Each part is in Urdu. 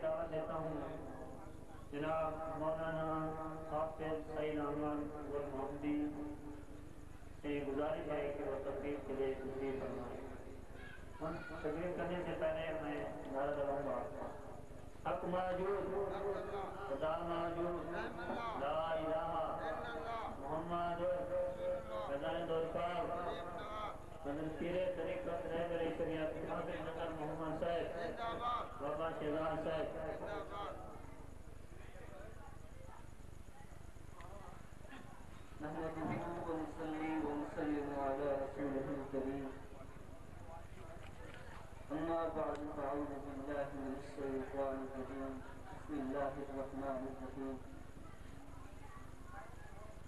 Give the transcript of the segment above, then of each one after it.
دعوت دیتا ہوں جناب مولانا حافظ سعید احمد محمدی سے گزارش ہے کہ وہ تقریر کے لیے تشریف فرمائیں۔ تقریر کرنے سے پہلے میں نعرہ لگاؤں گا، حق موجود، خدا موجود، لا الہ محمد فضائل دورکار مدن پیرے طریقت رہبر شریعت حافظ نظر محمد صاحب بابا شہزاد صاحب۔ نحمده ونصلي ونسلم على رسوله الكريم، أما بعد فأعوذ بالله من الشيطان الرجيم، بسم الله الرحمن الرحيم،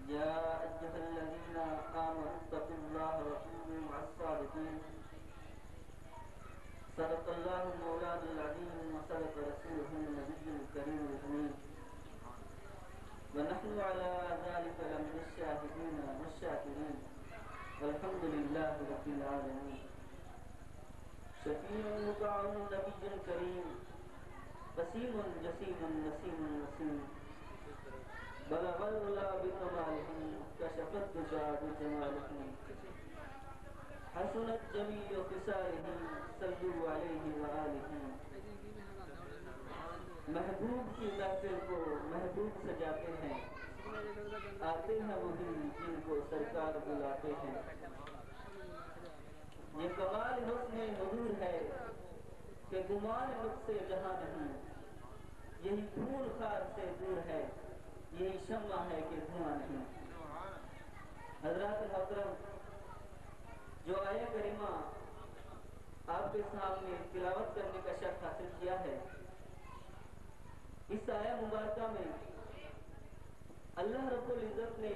يا أيها الذين آمنوا اتقوا الله وكونوا مع الصادقين، صدق الله مولانا العظيم وصدق رسوله النبي الكريم الأمين، ونحن على ذلك لمن الشاهدين والشاكرين، والحمد لله رب العالمين، شفيع مطاع النبي الكريم، بسيم جسيم نسيم وسيم، بلغ العلا بكماله كشف الدجى بجماله، حسنت جميع خصاله صلوا عليه وآله۔ محبوب کی محفل کو محبوب سجاتے ہیں، آتے ہیں وہی جن کو سرکار بلاتے ہیں، یہ کمال حسن حضور ہے کہ گمان نقص سے جہاں نہیں، یہی پھول خار سے دور ہے، یہی شمع ہے کہ دھواں نہیں۔ حضرات محترم، جو آیہ کریمہ آپ کے سامنے تلاوت کرنے کا شرف حاصل کیا ہے، اس آیہ مبارکہ میں اللہ رب العزت نے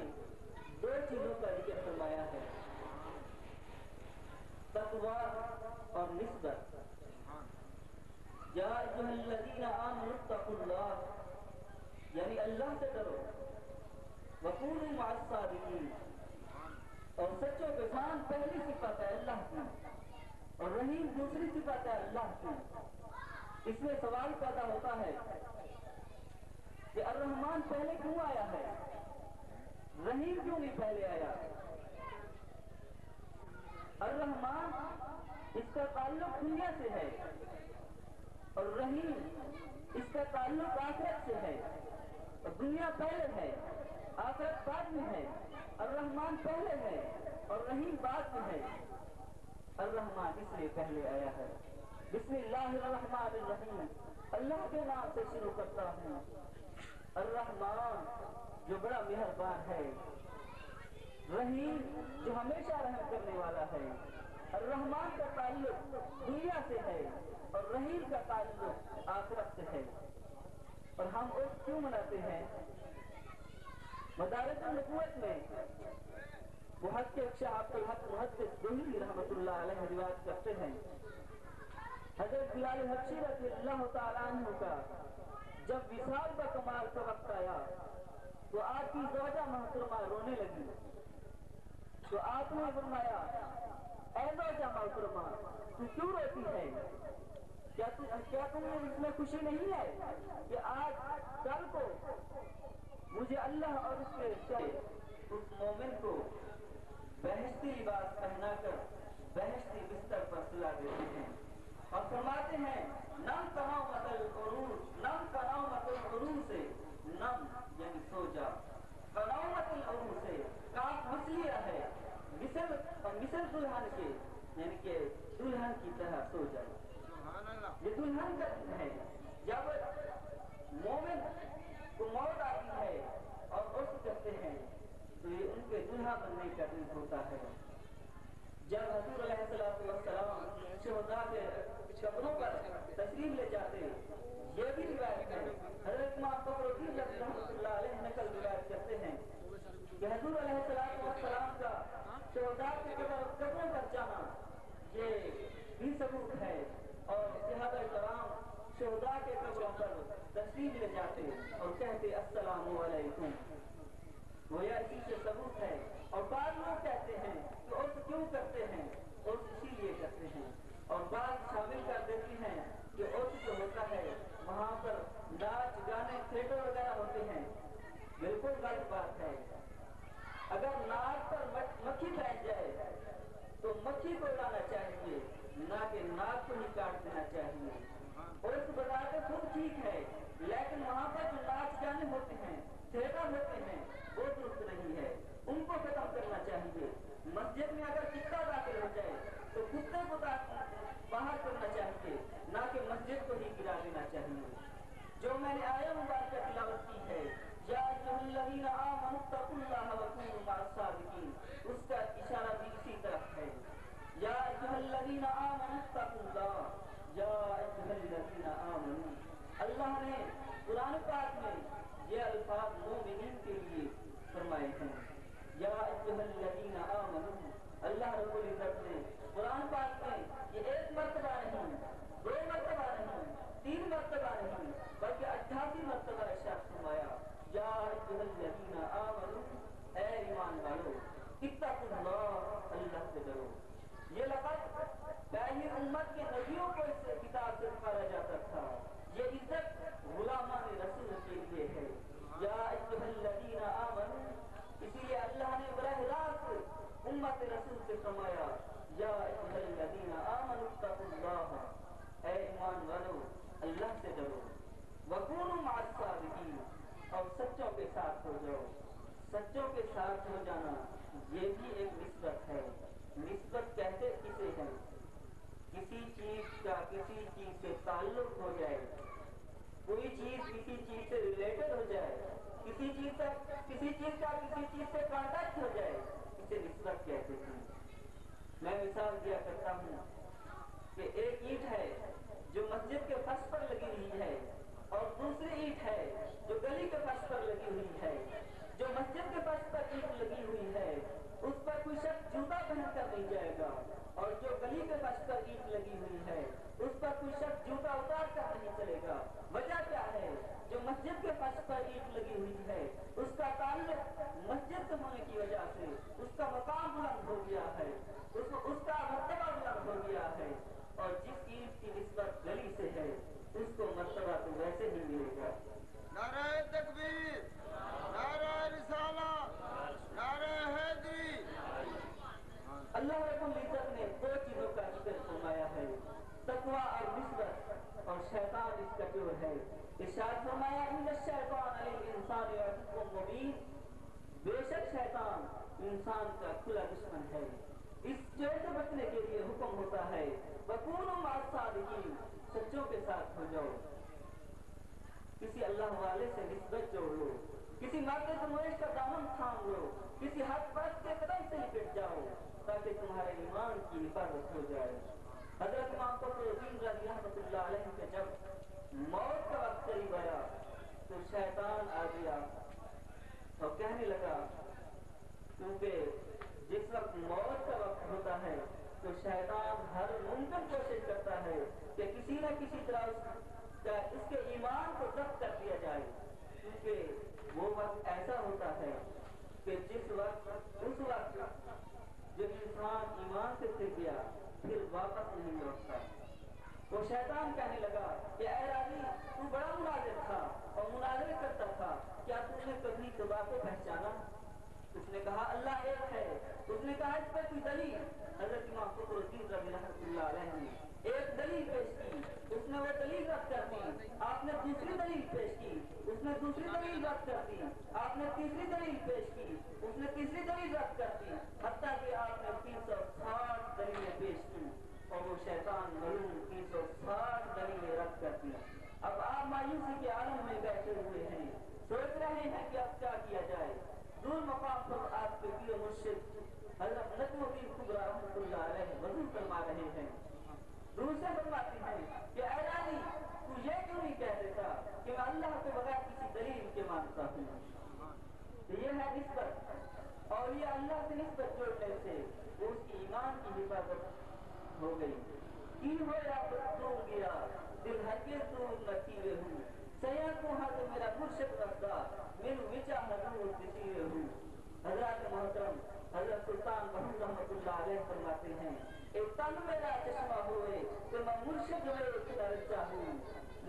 دو چیزوں کا ذکر فرمایا ہے، تقویٰ اور نسبت۔ یا ایھا الذین آمنوا اتقوا اللہ، یعنی اللہ سے ڈرو، وکونوا مع الصادقین، اور سچوں کے ساتھ پہلی صفت ہے اللہ کی، اور رحیم دوسری صفت ہے اللہ کی۔ اس میں سوال پیدا ہوتا ہے کہ الرحمن پہلے کیوں آیا ہے، رحیم کیوں نہیں پہلے آیا؟ الرحمن اس کا تعلق دنیا سے ہے، اور رحیم اس کا تعلق آخرت سے ہے، اور دنیا پہلے ہے، آخرت بعد میں ہے۔ الرحمن پہلے ہے اور رحیم بعد میں ہے۔ الرحمن اس لیے پہلے آیا ہے۔ بسم اللہ الرحمن الرحیم، اللہ کے نام سے شروع کرتا ہوں۔ الرحمن جو بڑا مہربان ہے، رحیم جو ہمیشہ رحم کرنے والا ہے۔ الرحمن کا تعلق دنیا سے ہے اور رحیم کا تعلق آخرت سے ہے۔ اور ہم عرس کیوں مناتے ہیں؟ مدارج النبوت میں محقق شاہ الحق محدث دہلوی رحمۃ اللہ علیہ روایت کرتے ہیں، حضرت بلال حبشی رضی اللہ تعالیٰ عنہ کا جب وصال کا کمال کا وقت آیا تو آپ کی زوجہ محترمہ رونے لگی، تو آپ نے فرمایا، اے زوجہ محترمہ تو کیوں روتی ہے؟ کیا تمہیں اس میں خوشی نہیں ہے کہ آج کل کو مجھے اللہ اور اس مومن کو بہشتی لباس پہنا کر بہشتی بستر پر سلا دیتے ہیں، اور فرماتے ہیں نم تناومت العروس، نم تناومت العروس سے نم یعنی سو جا، تناومت العروس سے کاف مسلیہ ہے، مثل دلہن کے یعنی کہ دلہن کی طرح سو جائے۔ یہ دلہن کا دن ہے، جب مومن کو موت آتی ہے اور عرس کرتے ہیں تو یہ ان کے دلہا بننے کا دن ہوتا ہے۔ جب حضور علیہ السلام شہداء کے قبروں پر تشریف لے جاتے، یہ بھی روایت ہے، حضرت امام فخر الدین رحمۃ اللہ علیہ نقل روایت کرتے ہیں کہ حضور علیہ السلام کا شہداء کے قبروں پر جانا یہ بھی ثبوت ہے، اور صحابہ کرام شہداء کے قبروں پر تشریف لے جاتے اور کہتے السلام علیکم، گویا اسی سے ثبوت ہے۔ اور بعض لوگ کہتے ہیں کہ عرس کیوں کرتے ہیں، عرس اسی لیے کرتے ہیں، اور بعض شامل کر دیتی ہیں کہ عرس جو ہوتا گیا ہے وہاں پر ناچ گانے تھیٹر وغیرہ ہوتے ہیں، بالکل غلط بات ہے۔ اگر ناک پر مکھی بیٹھ جائے تو مکھی کو اڑانا چاہیے، نہ کہ ناک کو ہی کاٹ دینا چاہیے۔ اور اس بازار کے خود ٹھیک ہے، لیکن وہاں پر جو ناچ گانے ہوتے ہیں، تھیٹر ہوتے ہیں، وہ درست نہیں ہے، ان کو ختم کرنا چاہیے۔ مسجد میں اگر کتا داخل ہو جائے تو کتے کو باہر کرنا چاہیے، نہ کہ مسجد کو ہی گرا دینا چاہیے۔ جو میں نے آیہ مبارکہ تلاوت کی ہے، یا ایھا الذین آمنوا اتقوا اللہ وکونوا مع الصادقین، اس کا اشارہ بھی اسی طرف ہے۔ یا ایھا الذین آمنوا اتقوا اللہ، یا ایھا الذین آمنوا، اللہ نے قرآن پاک میں یہ الفاظ مومنین کے لیے فرمائے ہیں۔ یا ایھا الذین آمنوا، اللہ رب العزت نے قرآن پاک میں یہ ایک مرتبہ نہیں، دو مرتبہ نہیں، تین مرتبہ نہیں، بلکہ 88 مرتبہ ارشاد فرمایا، یا ایھا الذین آمنوا، اے ایمان والو، اتقوا اللہ، اللہ سے ڈرو۔ یہ لفظ پہلی امت کے نبیوں کو اس کتاب سے پکارا جاتا تھا، یہ عزت غلامان رسول کے لیے ہے۔ یا ایھا الذین آمنوا، اسی لیے اللہ نے براہ راست امت رسول سے فرمایا، یا ایھا الذین آمنوا اتقوا اللہ، اے ایمان والو اللہ سے ڈرو، وکونوا مع الصادقین، اور سچوں کے ساتھ ہو جاؤ۔ سچوں کے ساتھ ہو جانا یہ بھی ایک نسبت ہے۔ نسبت کہتے کسے ہیں؟ کسی چیز کا کسی چیز سے تعلق ہو جائے، کوئی چیز کسی چیز سے ریلیٹڈ ہو جائے، کسی چیز کا کسی چیز سے کانٹیکٹ ہو جائے، اسے نسبت کہتے ہیں۔ میں مثال دیا کرتا ہوں کہ ایک اینٹ ہے جو مسجد کے فرش پر لگی ہوئی ہے، اور دوسری اینٹ ہے جو گلی کے فرش پر لگی ہوئی ہے۔ جو مسجد کے فرش پر اینٹ لگی ہوئی ہے اس پر کوئی شخص جوتا پہن کر نہیں جائے گا، اور جو گلی کے فرش پر اینٹ لگی ہوئی ہے اس پر کوئی شخص جوتا اتار کر نہیں چلے گا۔ وجہ کیا ہے؟ جو مسجد کے فرش پر اینٹ لگی ہوئی ہے اس کا تعلق مسجد سے ہونے کی وجہ سے اس کا مقام بلند ہو گیا ہے، اس کا مرتبہ بلند ہو گیا ہے، اور جس اینٹ کی نسبت گلی سے ہے اس کو مرتبہ تو ویسے ہی ملے گا۔ نعرہ تکبیر، نعرہ رسالت، نعرہ حیدری۔ اللہ رب العزت نے دو چیزوں کا ذکر فرمایا ہے، تقویٰ اور نسبت، اور شیطان اس کا جو ہے ارشاد فرمایا، ان الشیطان للانسان عدو مبین، بے شک شیطان انسان کا کھلا دشمن ہے۔ اس چور سے بچنے کے لیے حکم ہوتا ہے، وَكُونُوا مَعَ الصَّادِقِينَ، سچوں کے ساتھ ہو جاؤ۔ کسی اللہ والے سے نسبت جوڑ لو، کسی مرد درویش کا دامن تھام لو، کسی حق پرست کے قدم سے لپٹ جاؤ تاکہ تمہارے ایمان کی حفاظت ہو جائے۔ حضرت امام فخر الدین رضی رحمۃ اللہ علیہ سے جب موت کا وقت قریب آیا تو شیطان آ گیا اور کہنے لگا، کیونکہ جس وقت موت کا وقت ہوتا ہے تو شیطان ہر ممکن کوشش کرتا ہے کہ کسی نہ کسی طرح اس کے ایمان کو ضبط کر دیا جائے، کیونکہ وہ وقت ایسا ہوتا ہے کہ اس وقت جب انسان ایمان سے پھر گیا پھر واپس نہیں لوٹتا۔ وہ شیطان کہنے لگا کہ اے راضی، تو بڑا مناظر تھا اور مناظرے کرتا تھا، کیا تم نے کبھی خدا کو پہچانا؟ اس نے کہا اللہ ایک ہے۔ اس نے کہا اس پر کوئی دلیل؟ حضرت امام فخر الدین رضی رحمۃ اللہ علیہ نے ایک دلیل پیش کی، اس نے وہ دلیل رد کر دی، آپ نے دوسری دلیل پیش کی، اس نے دوسری دلیل رد کر دی، آپ نے تیسری دلیل پیش کی، اس نے تیسری دلیل رد کر دی، حتیٰ کہ آپ نے 360 دلیلیں پیش کی، اور وہ شیطان ملعون 360 دلیلیں رد کر دی۔ اب آپ مایوسی کے عالم میں بیٹھے ہوئے ہیں، سوچ رہے ہیں کہ اب کیا کیا جائے۔ دور مقام پر آپ کے پیر مرشد حضرت نجم الدین کبریٰ رحمۃ اللہ علیہ وضو فرما رہے ہیں، دور سے فرماتے ہیں کہ اے راضی، تو یہ کیوں نہیں کہہ دیتا کہ میں اللہ کے بغیر کسی دلیل کے مانتا ہوں؟ تو یہ ہے نسبت، اور یہ اللہ سے نسبت جوڑنے سے اس کی ایمان کی حفاظت ہو گئی۔ کی ہو یا تو گیا دل ہرگز دور نہ کیے ہوں، سیاں کو حد میرا مرشد رسدا من وچا حضور دسیے ہوں۔ حضرت محترم حضرت سلطان محمود رحمۃ اللہ علیہ فرماتے ہیں، ایک تن میرا چشمہ ہوئے کہ میں مرشد میں اتنا چاہوں،